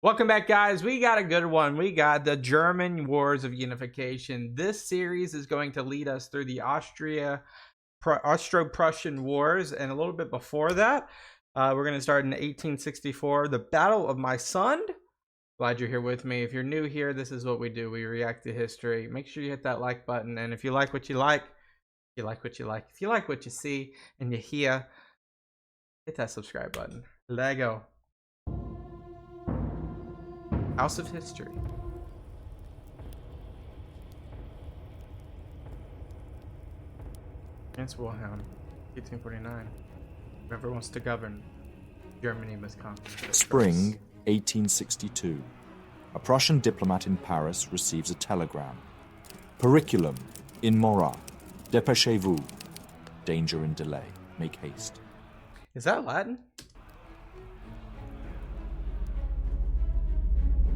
Welcome back, guys. We got a good one. We got the German Wars of Unification. This series is going to lead us through the Austro-Prussian Wars, and a little bit before that, we're going to start in 1864, the Battle of Mysunde. Glad you're here with me. If you're new here, this is what we do. We react to history. Make sure you hit that like button, and if you like what you like, if you like what you see and you hear, hit that subscribe button. Lego. House of History. Against Wilhelm, 1849. Whoever wants to govern, Germany must conquer. Spring 1862. A Prussian diplomat in Paris receives a telegram. Periculum in mora. Dépêchez-vous. Danger and delay. Make haste. Is that Latin?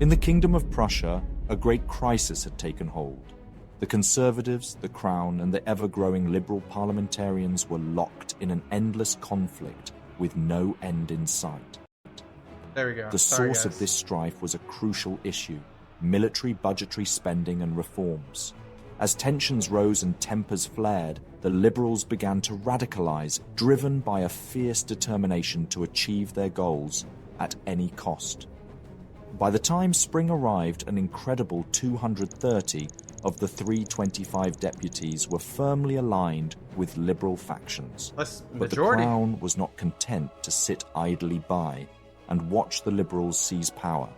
In the Kingdom of Prussia, a great crisis had taken hold. The Conservatives, the Crown, and the ever-growing Liberal parliamentarians were locked in an endless conflict with no end in sight. There we go. The source of this strife was a crucial issue: military budgetary spending and reforms. As tensions rose and tempers flared, the Liberals began to radicalize, driven by a fierce determination to achieve their goals at any cost. By the time spring arrived, an incredible 230 of the 325 deputies were firmly aligned with Liberal factions. But the Crown was not content to sit idly by and watch the Liberals seize power.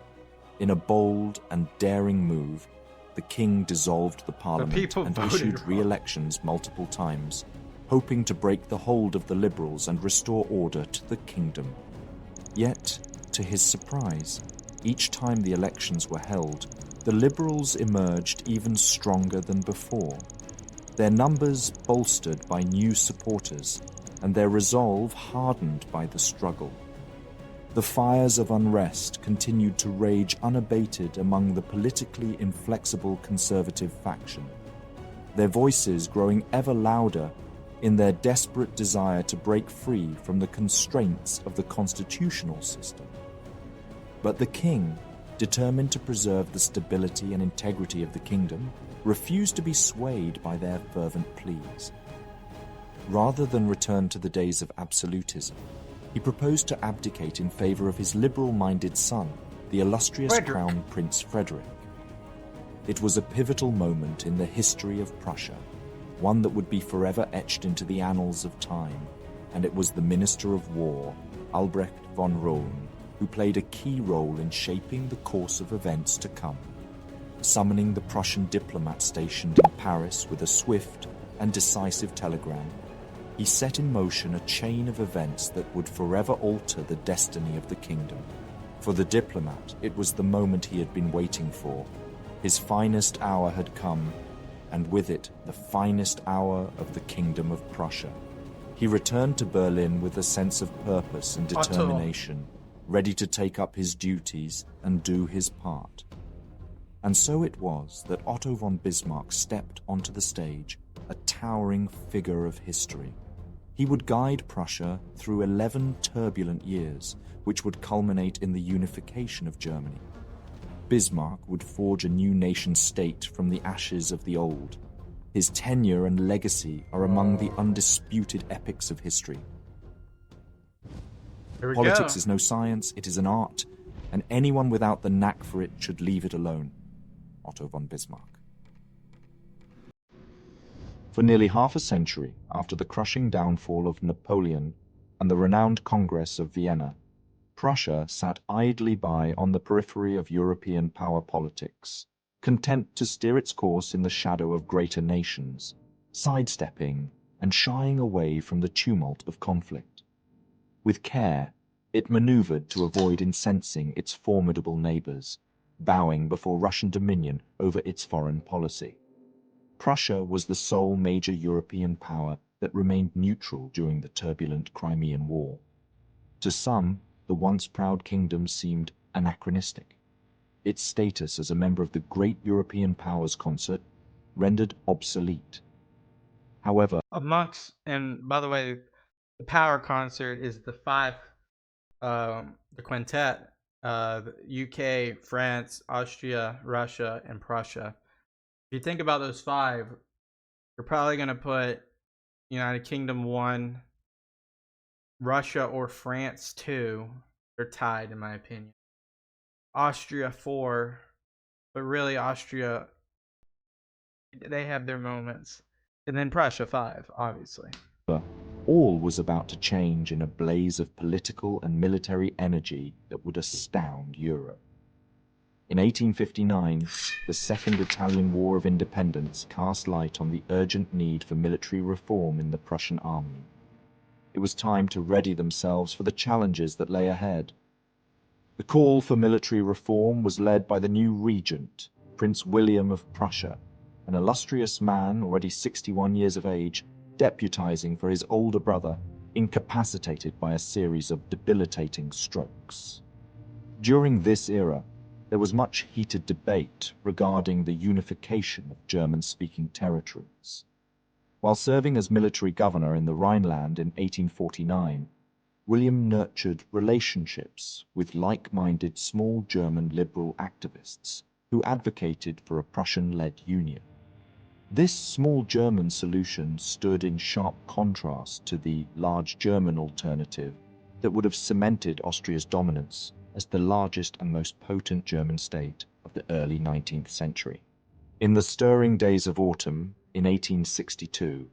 In a bold and daring move, the King dissolved the Parliament and issued re-elections multiple times, hoping to break the hold of the Liberals and restore order to the kingdom. Yet, to his surprise, each time the elections were held, the Liberals emerged even stronger than before, their numbers bolstered by new supporters and their resolve hardened by the struggle. The fires of unrest continued to rage unabated among the politically inflexible conservative faction, their voices growing ever louder in their desperate desire to break free from the constraints of the constitutional system. But the king, determined to preserve the stability and integrity of the kingdom, refused to be swayed by their fervent pleas. Rather than return to the days of absolutism, he proposed to abdicate in favor of his liberal-minded son, the illustrious Crown Prince Frederick. It was a pivotal moment in the history of Prussia, one that would be forever etched into the annals of time, and it was the Minister of War, Albrecht von Roon, who played a key role in shaping the course of events to come. Summoning the Prussian diplomat stationed in Paris with a swift and decisive telegram, he set in motion a chain of events that would forever alter the destiny of the kingdom. For the diplomat, it was the moment he had been waiting for. His finest hour had come, and with it, the finest hour of the Kingdom of Prussia. He returned to Berlin with a sense of purpose and determination, ready to take up his duties and do his part. And so it was that Otto von Bismarck stepped onto the stage, a towering figure of history. He would guide Prussia through 11 turbulent years, which would culminate in the unification of Germany. Bismarck would forge a new nation-state from the ashes of the old. His tenure and legacy are among the undisputed epics of history. Politics is no science, it is an art, and anyone without the knack for it should leave it alone. Otto von Bismarck. For nearly half a century after the crushing downfall of Napoleon and the renowned Congress of Vienna, Prussia sat idly by on the periphery of European power politics, content to steer its course in the shadow of greater nations, sidestepping and shying away from the tumult of conflict. With care, it maneuvered to avoid incensing its formidable neighbors, bowing before Russian dominion over its foreign policy. Prussia was the sole major European power that remained neutral during the turbulent Crimean War. To some, the once proud kingdom seemed anachronistic, its status as a member of the great European powers concert rendered obsolete. However, and by the way, the power concert is the quintet the UK, France, Austria, Russia, and Prussia. If you think about those five, you're probably going to put United Kingdom 1, Russia or France 2. They're tied, in my opinion. Austria 4, but really Austria, they have their moments. And then Prussia 5, obviously. All was about to change in a blaze of political and military energy that would astound Europe. In 1859, the Second Italian War of Independence cast light on the urgent need for military reform in the Prussian army. It was time to ready themselves for the challenges that lay ahead. The call for military reform was led by the new regent, Prince William of Prussia, an illustrious man already 61 years of age, deputizing for his older brother, incapacitated by a series of debilitating strokes. During this era, there was much heated debate regarding the unification of German-speaking territories. While serving as military governor in the Rhineland in 1849, William nurtured relationships with like-minded small German liberal activists who advocated for a Prussian-led union. This small German solution stood in sharp contrast to the large German alternative that would have cemented Austria's dominance as the largest and most potent German state of the early 19th century. In the stirring days of autumn in 1862,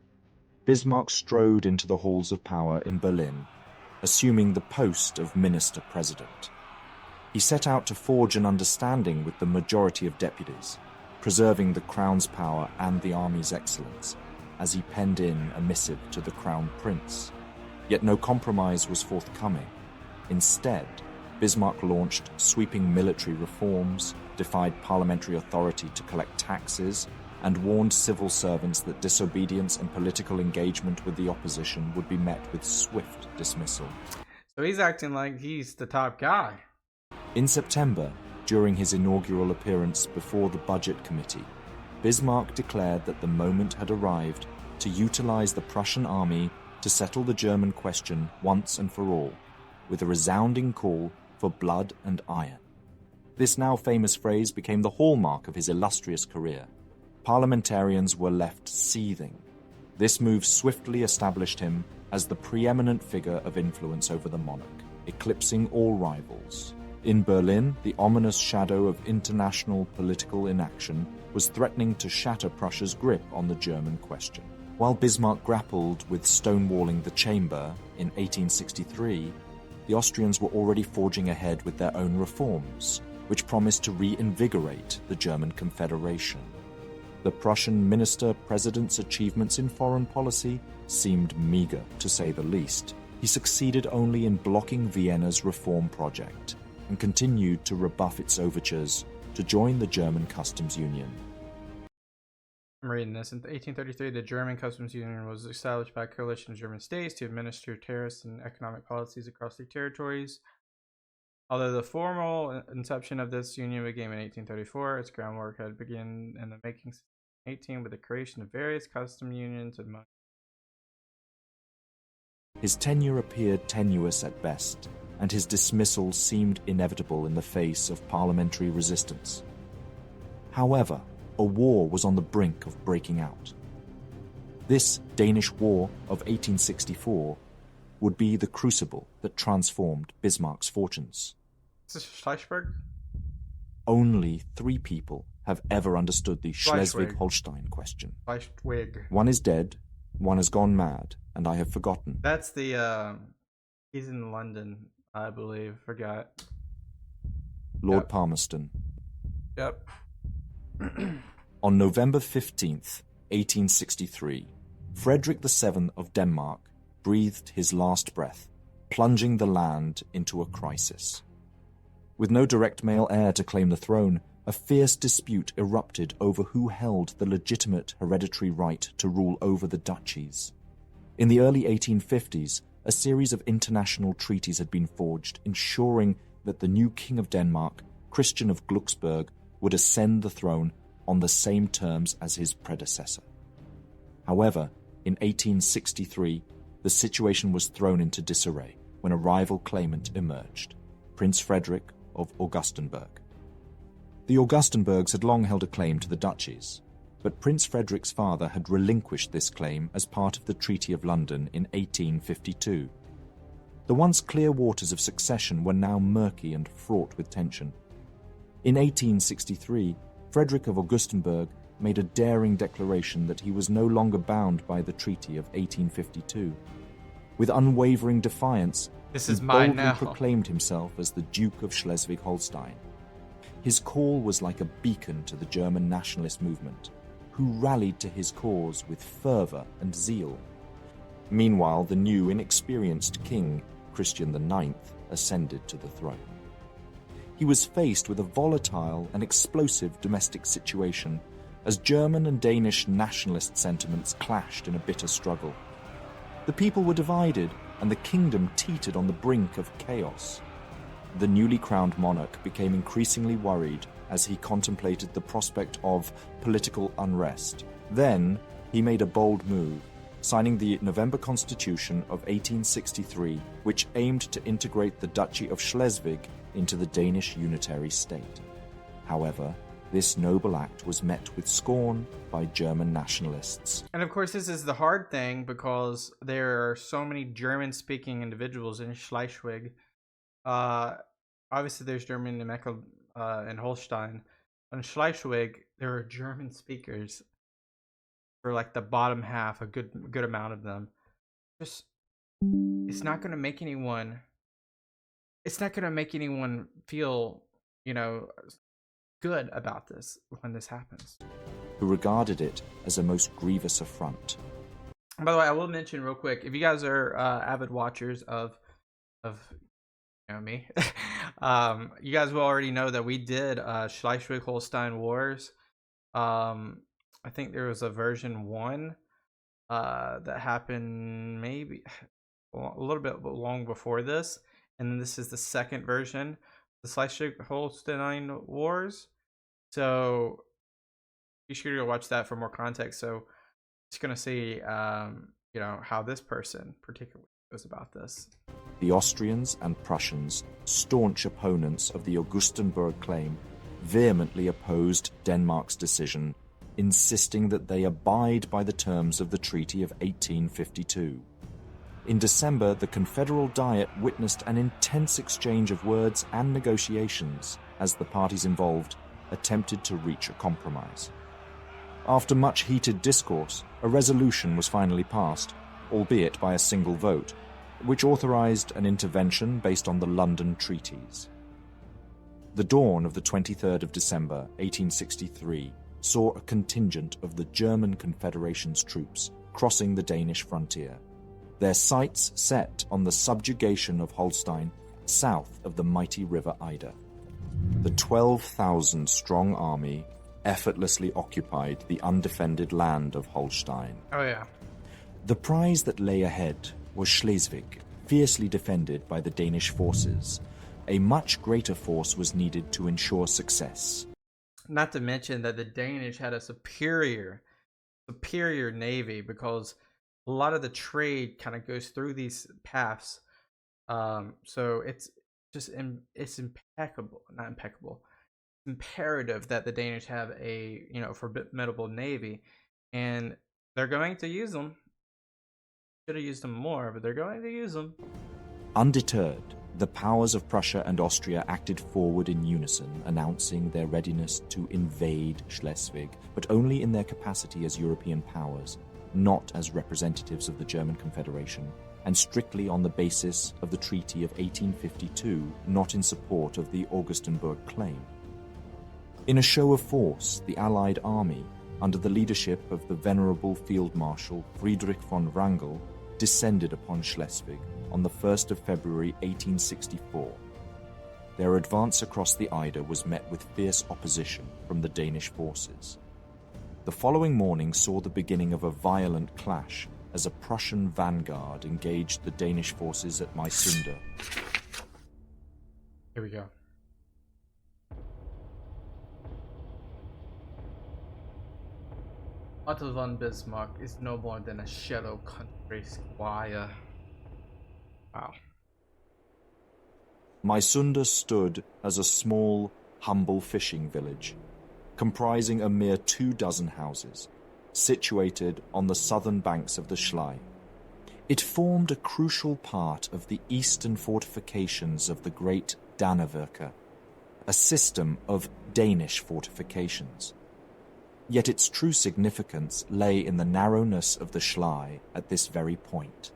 Bismarck strode into the halls of power in Berlin, assuming the post of minister-president. He set out to forge an understanding with the majority of deputies, preserving the crown's power and the army's excellence, as he penned in a missive to the crown prince. Yet no compromise was forthcoming. Instead, Bismarck launched sweeping military reforms, defied parliamentary authority to collect taxes, and warned civil servants that disobedience and political engagement with the opposition would be met with swift dismissal. So he's acting like he's the top guy. In September, during his inaugural appearance before the Budget Committee, Bismarck declared that the moment had arrived to utilize the Prussian army to settle the German question once and for all, with a resounding call for blood and iron. This now famous phrase became the hallmark of his illustrious career. Parliamentarians were left seething. This move swiftly established him as the preeminent figure of influence over the monarch, eclipsing all rivals. In Berlin, the ominous shadow of international political inaction was threatening to shatter Prussia's grip on the German question. While Bismarck grappled with stonewalling the chamber in 1863, the Austrians were already forging ahead with their own reforms, which promised to reinvigorate the German Confederation. The Prussian minister-president's achievements in foreign policy seemed meager, to say the least. He succeeded only in blocking Vienna's reform project and continued to rebuff its overtures to join the German customs union. I'm reading this. In 1833, the German customs union was established by a coalition of German states to administer tariffs and economic policies across their territories. Although the formal inception of this union began in 1834, its groundwork had begun in the making in 1818 with the creation of various custom unions and money. His tenure appeared tenuous at best, and his dismissal seemed inevitable in the face of parliamentary resistance. However, a war was on the brink of breaking out. This Danish War of 1864 would be the crucible that transformed Bismarck's fortunes. Is this Schleswig? Only 3 people have ever understood the Schleswig-Holstein question. Schleswig. One is dead, one has gone mad, and I have forgotten. That's the, he's in London, I believe. Forgot. Lord Palmerston. Yep. On November 15th, 1863, Frederick VII of Denmark breathed his last breath, plunging the land into a crisis. With no direct male heir to claim the throne, a fierce dispute erupted over who held the legitimate hereditary right to rule over the duchies. In the early 1850s, a series of international treaties had been forged, ensuring that the new King of Denmark, Christian of Glucksburg, would ascend the throne on the same terms as his predecessor. However, in 1863, the situation was thrown into disarray when a rival claimant emerged, Prince Frederick of Augustenburg. The Augustenburgs had long held a claim to the duchies, but Prince Frederick's father had relinquished this claim as part of the Treaty of London in 1852. The once clear waters of succession were now murky and fraught with tension. In 1863, Frederick of Augustenburg made a daring declaration that he was no longer bound by the Treaty of 1852. With unwavering defiance, he boldly proclaimed himself as the Duke of Schleswig-Holstein. His call was like a beacon to the German nationalist movement, who rallied to his cause with fervor and zeal. Meanwhile, the new, inexperienced king, Christian IX, ascended to the throne. He was faced with a volatile and explosive domestic situation as German and Danish nationalist sentiments clashed in a bitter struggle. The people were divided, and the kingdom teetered on the brink of chaos. The newly crowned monarch became increasingly worried as he contemplated the prospect of political unrest. Then, he made a bold move, signing the November Constitution of 1863, which aimed to integrate the Duchy of Schleswig into the Danish unitary state. However, this noble act was met with scorn by German nationalists. And of course, this is the hard thing because there are so many German-speaking individuals in Schleswig. Obviously, there's German in Mecklenburg and Holstein. In Schleswig, there are German speakers for like the bottom half, a good amount of them. Just, it's not going to make anyone. It's not going to make anyone feel, good about this when this happens. Who regarded it as a most grievous affront. By the way, I will mention real quick, if you guys are avid watchers of me, you guys will already know that we did Schleswig-Holstein Wars. I think there was a version 1 that happened maybe a little bit long before this, and then this is the second version, the Schleswig-Holstein Wars. So be sure to go watch that for more context. So just gonna see how this person particularly goes about this. The Austrians and Prussians, staunch opponents of the Augustenburg claim, vehemently opposed Denmark's decision, insisting that they abide by the terms of the Treaty of 1852. In December, the Confederal Diet witnessed an intense exchange of words and negotiations as the parties involved attempted to reach a compromise. After much heated discourse, a resolution was finally passed, albeit by a single vote, which authorized an intervention based on the London Treaties. The dawn of the 23rd of December, 1863, saw a contingent of the German Confederation's troops crossing the Danish frontier, their sights set on the subjugation of Holstein south of the mighty river Eider. The 12,000-strong army effortlessly occupied the undefended land of Holstein. Oh yeah. The prize that lay ahead was Schleswig, fiercely defended by the Danish forces. A much greater force was needed to ensure success. Not to mention that the Danish had a superior navy, because a lot of the trade kind of goes through these paths. So it's impeccable, not impeccable. Imperative that the Danish have a formidable navy, and they're going to use them. Should have used them more, but they're going to use them. Undeterred, the powers of Prussia and Austria acted forward in unison, announcing their readiness to invade Schleswig, but only in their capacity as European powers, not as representatives of the German Confederation, and strictly on the basis of the Treaty of 1852, not in support of the Augustenburg claim. In a show of force, the Allied army, under the leadership of the venerable Field Marshal Friedrich von Wrangel, descended upon Schleswig on the 1st of February 1864. Their advance across the Eider was met with fierce opposition from the Danish forces. The following morning saw the beginning of a violent clash as a Prussian vanguard engaged the Danish forces at Mysunde. Here we go. Otto von Bismarck is no more than a shallow country squire. Wow. Mysunde stood as a small, humble fishing village, comprising a mere 24 houses, situated on the southern banks of the Schlei. It formed a crucial part of the eastern fortifications of the great Dannevirke, a system of Danish fortifications. Yet its true significance lay in the narrowness of the Schlei at this very point.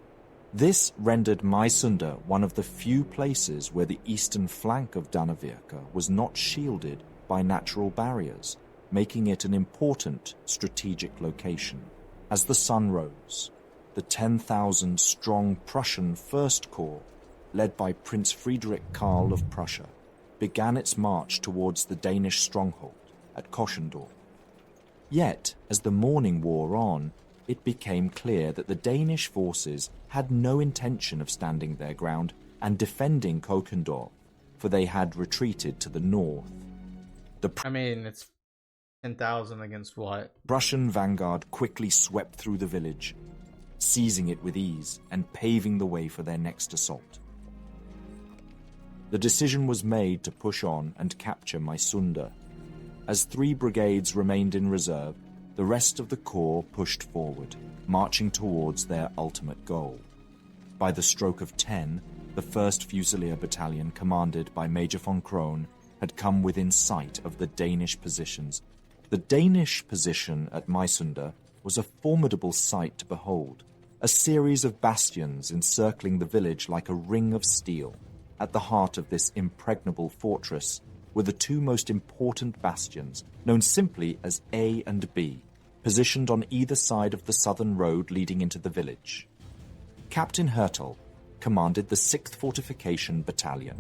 This rendered Mysunde one of the few places where the eastern flank of Dannevirke was not shielded by natural barriers, making it an important strategic location. As the sun rose, the 10,000-strong Prussian First Corps, led by Prince Friedrich Karl of Prussia, began its march towards the Danish stronghold at Koschendorf. Yet, as the morning wore on, it became clear that the Danish forces had no intention of standing their ground and defending Koschendorf, for they had retreated to the north. It's 10,000 against what? Prussian vanguard quickly swept through the village, seizing it with ease and paving the way for their next assault. The decision was made to push on and capture Mysunde. As 3 brigades remained in reserve, the rest of the corps pushed forward, marching towards their ultimate goal. By the stroke of 10, the 1st Fusilier Battalion, commanded by Major von Krohn, had come within sight of the Danish positions. The Danish position at Mysunde was a formidable sight to behold, a series of bastions encircling the village like a ring of steel. At the heart of this impregnable fortress were the 2 most important bastions, known simply as A and B, positioned on either side of the southern road leading into the village. Captain Hertel commanded the 6th Fortification Battalion.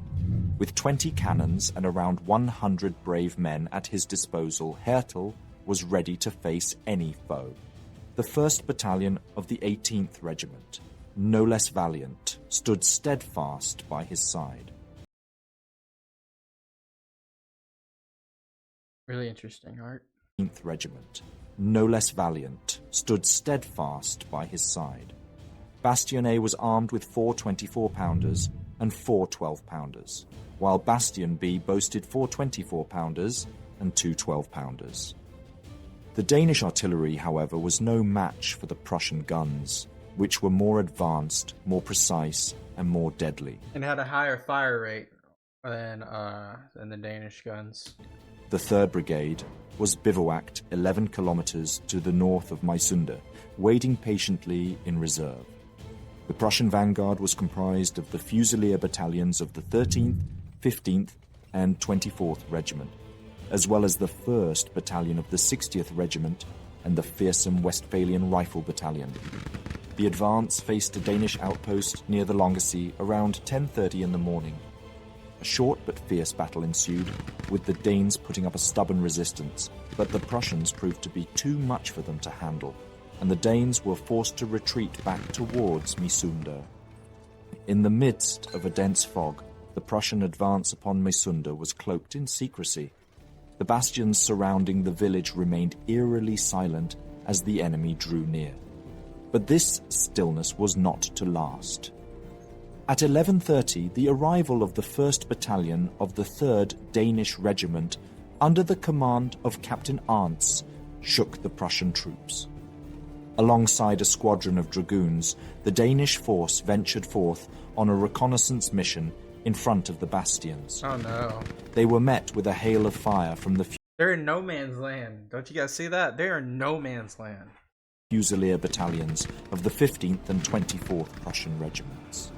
With 20 cannons and around 100 brave men at his disposal, Hertel was ready to face any foe. The 1st Battalion of the 18th Regiment, no less valiant, stood steadfast by his side. Really interesting, Art. 18th Regiment, no less valiant, stood steadfast by his side. Bastion A was armed with 4 24-pounders and 4 12-pounders, while Bastion B boasted 4 24-pounders and 2 12-pounders. The Danish artillery, however, was no match for the Prussian guns, which were more advanced, more precise, and more deadly. And had a higher fire rate than the Danish guns. The 3rd Brigade was bivouacked 11 kilometers to the north of Mysunde, waiting patiently in reserve. The Prussian vanguard was comprised of the Fusilier battalions of the 13th, 15th, and 24th Regiment, as well as the 1st Battalion of the 60th Regiment and the fearsome Westphalian Rifle Battalion. The advance faced a Danish outpost near the Longacy around 10:30 in the morning. A short but fierce battle ensued, with the Danes putting up a stubborn resistance, but the Prussians proved to be too much for them to handle, and the Danes were forced to retreat back towards Mysunde. In the midst of a dense fog, the Prussian advance upon Mysunde was cloaked in secrecy. The bastions surrounding the village remained eerily silent as the enemy drew near. But this stillness was not to last. At 11:30, the arrival of the 1st Battalion of the 3rd Danish Regiment, under the command of Captain Arndts, shook the Prussian troops. Alongside a squadron of dragoons, the Danish force ventured forth on a reconnaissance mission in front of the bastions. Oh no. They were met with a hail of fire from the They're in no man's land. Don't you guys see that? They're in no man's land. Fusilier battalions of the 15th and 24th Prussian regiments.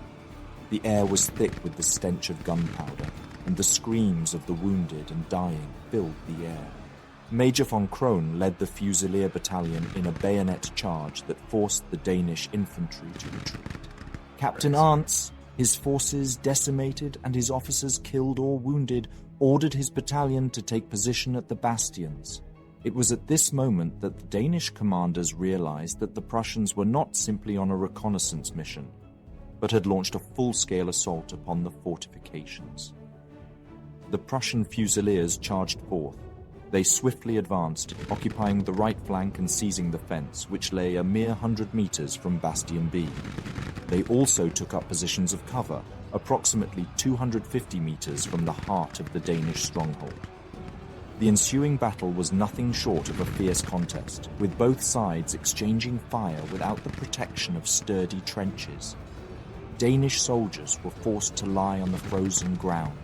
The air was thick with the stench of gunpowder, and the screams of the wounded and dying filled the air. Major von Krohn led the Fusilier battalion in a bayonet charge that forced the Danish infantry to retreat. Captain Arndts, his forces decimated and his officers killed or wounded, ordered his battalion to take position at the bastions. It was at this moment that the Danish commanders realized that the Prussians were not simply on a reconnaissance mission, but had launched a full-scale assault upon the fortifications. The Prussian Fusiliers charged forth. They swiftly advanced, occupying the right flank and seizing the fence, which lay a mere 100 meters from Bastion B. They also took up positions of cover approximately 250 meters from the heart of the Danish stronghold. The ensuing battle was nothing short of a fierce contest, with both sides exchanging fire without the protection of sturdy trenches. Danish soldiers were forced to lie on the frozen ground,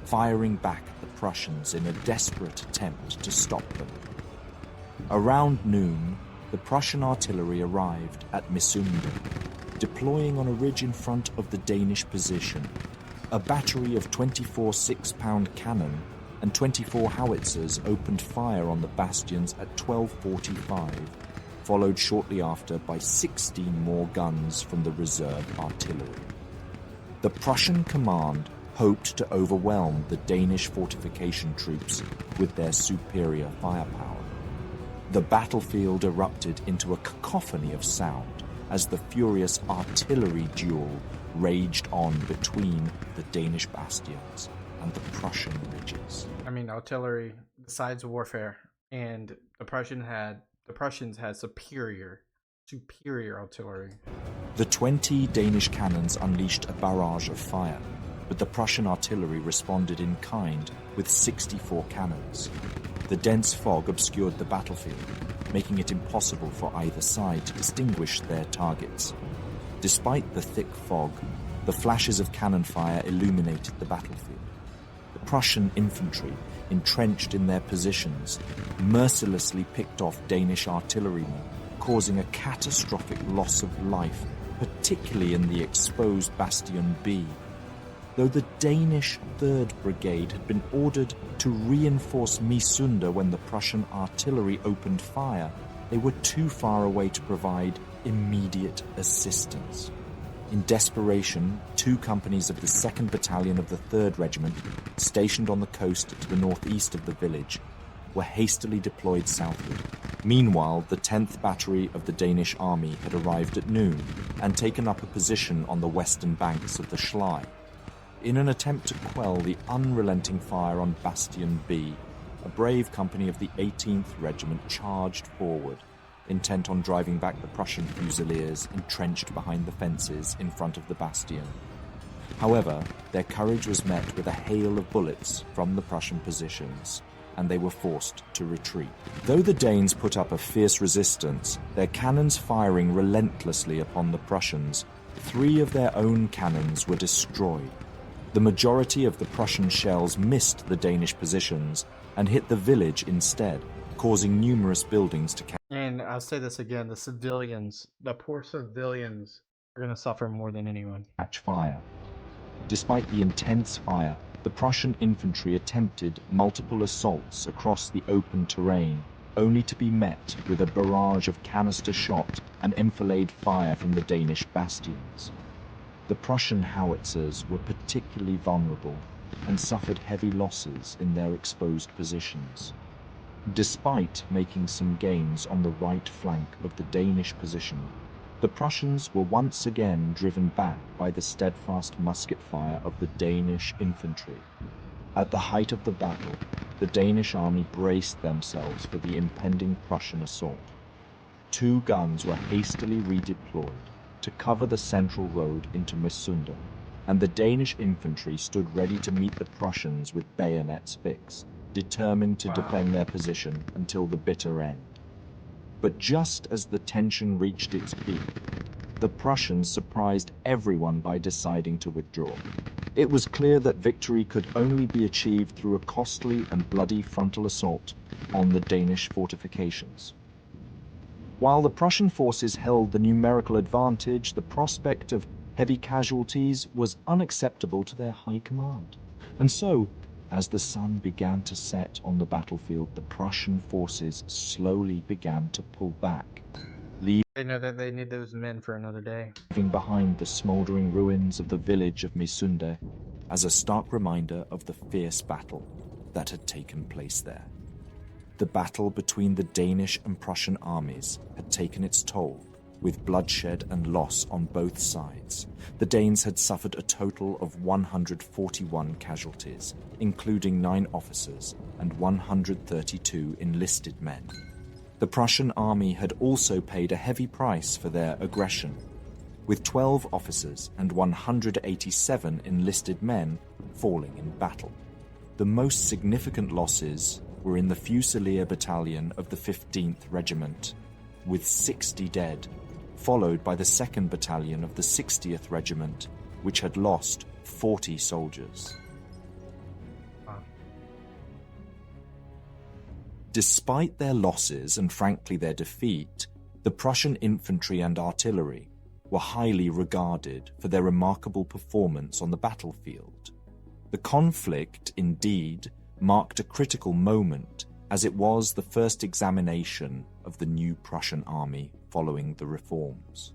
firing back at the Prussians in a desperate attempt to stop them. Around noon, the Prussian artillery arrived at Mysunde, deploying on a ridge in front of the Danish position. A battery of 24 6-pound cannon and 24 howitzers opened fire on the bastions at 12:45, followed shortly after by 16 more guns from the reserve artillery. The Prussian command hoped to overwhelm the Danish fortification troops with their superior firepower. The battlefield erupted into a cacophony of sound as the furious artillery duel raged on between the Danish bastions and the Prussian ridges. I mean, artillery, besides warfare, and the Prussians had superior artillery. The 20 Danish cannons unleashed a barrage of fire, but the Prussian artillery responded in kind with 64 cannons. The dense fog obscured the battlefield, making it impossible for either side to distinguish their targets. Despite the thick fog, the flashes of cannon fire illuminated the battlefield. The Prussian infantry, entrenched in their positions, mercilessly picked off Danish artillerymen, causing a catastrophic loss of life, particularly in the exposed Bastion B. Though the Danish 3rd Brigade had been ordered to reinforce Mysunde when the Prussian artillery opened fire, they were too far away to provide immediate assistance. In desperation, 2 companies of the 2nd Battalion of the 3rd Regiment, stationed on the coast to the northeast of the village, were hastily deployed southward. Meanwhile, the 10th Battery of the Danish Army had arrived at noon and taken up a position on the western banks of the Schlei. In an attempt to quell the unrelenting fire on Bastion B, a brave company of the 18th Regiment charged forward, intent on driving back the Prussian fusiliers entrenched behind the fences in front of the bastion. However, their courage was met with a hail of bullets from the Prussian positions, and they were forced to retreat. Though the Danes put up a fierce resistance, their cannons firing relentlessly upon the Prussians, 3 of their own cannons were destroyed. The majority of the Prussian shells missed the Danish positions and hit the village instead, causing numerous buildings to catch. And I'll say this again, the poor civilians are going to suffer more than anyone. Fire. Despite the intense fire, the Prussian infantry attempted multiple assaults across the open terrain, only to be met with a barrage of canister shot and enfilade fire from the Danish bastions. The Prussian howitzers were particularly vulnerable and suffered heavy losses in their exposed positions. Despite making some gains on the right flank of the Danish position, the Prussians were once again driven back by the steadfast musket fire of the Danish infantry. At the height of the battle, the Danish army braced themselves for the impending Prussian assault. 2 guns were hastily redeployed to cover the central road into Mysunde, and the Danish infantry stood ready to meet the Prussians with bayonets fixed, determined to defend their position until the bitter end. But just as the tension reached its peak, the Prussians surprised everyone by deciding to withdraw. It was clear that victory could only be achieved through a costly and bloody frontal assault on the Danish fortifications. While the Prussian forces held the numerical advantage, the prospect of heavy casualties was unacceptable to their high command. And so, as the sun began to set on the battlefield, the Prussian forces slowly began to pull back, They know that they need those men for another day. leaving behind the smoldering ruins of the village of Mysunde as a stark reminder of the fierce battle that had taken place there. The battle between the Danish and Prussian armies had taken its toll, with bloodshed and loss on both sides. The Danes had suffered a total of 141 casualties, including 9 officers and 132 enlisted men. The Prussian army had also paid a heavy price for their aggression. with 12 officers and 187 enlisted men falling in battle. The most significant losses were in the Fusilier Battalion of the 15th Regiment, with 60 dead, followed by the 2nd Battalion of the 60th Regiment, which had lost 40 soldiers. Despite their losses and frankly their defeat, the Prussian infantry and artillery were highly regarded for their remarkable performance on the battlefield. The conflict, indeed, marked a critical moment, as it was the first examination of the new Prussian army following the reforms.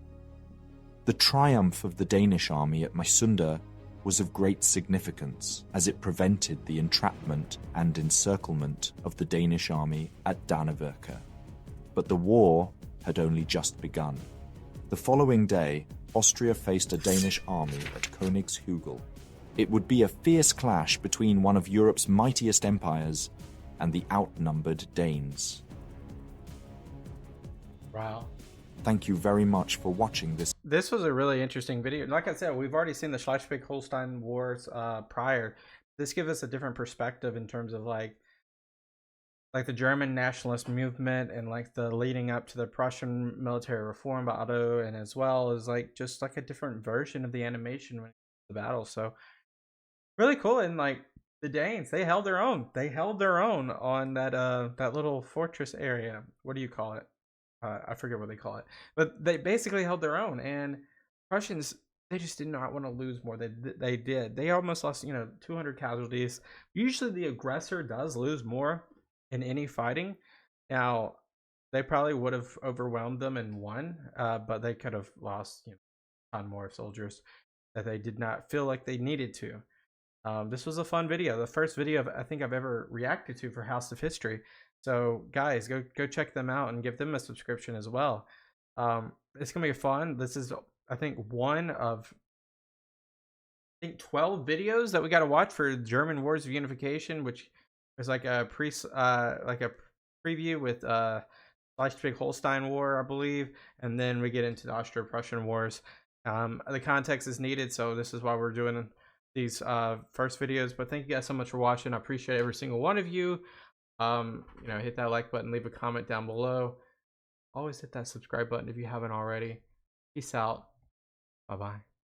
The triumph of the Danish army at Mysunde was of great significance, as it prevented the entrapment and encirclement of the Danish army at Dannevirke. But the war had only just begun. The following day, Austria faced a Danish army at Königshügel. It would be a fierce clash between one of Europe's mightiest empires and the outnumbered Danes. Wow. Thank you very much for watching this. This was a really interesting video. Like I said, we've already seen the Schleswig-Holstein Wars prior. This gives us a different perspective in terms of like the German nationalist movement and like the leading up to the Prussian military reform by Otto, and as well as like just like a different version of the animation when it comes to the battle. So really cool. And like the Danes, they held their own. They held their own on that little fortress area. What do you call it? I forget what they call it, but they basically held their own. And Prussians, they just did not want to lose more. They did. They almost lost 200 casualties. Usually the aggressor does lose more in any fighting. Now they probably would have overwhelmed them and won, but they could have lost a ton more soldiers that they did not feel like they needed to. This was a fun video, the first video I think I've ever reacted to for House of History. So guys, go check them out and give them a subscription as well. It's gonna be fun. This is, I think, one of 12 videos that we got to watch for German Wars of Unification, which is like a preview with Schleswig-Holstein War, I believe, and then we get into the Austro-Prussian Wars. The context is needed, so this is why we're doing these first videos. But thank you guys so much for watching. I appreciate every single one of you. Hit that like button, leave a comment down below. Always hit that subscribe button if you haven't already. Peace out. Bye bye.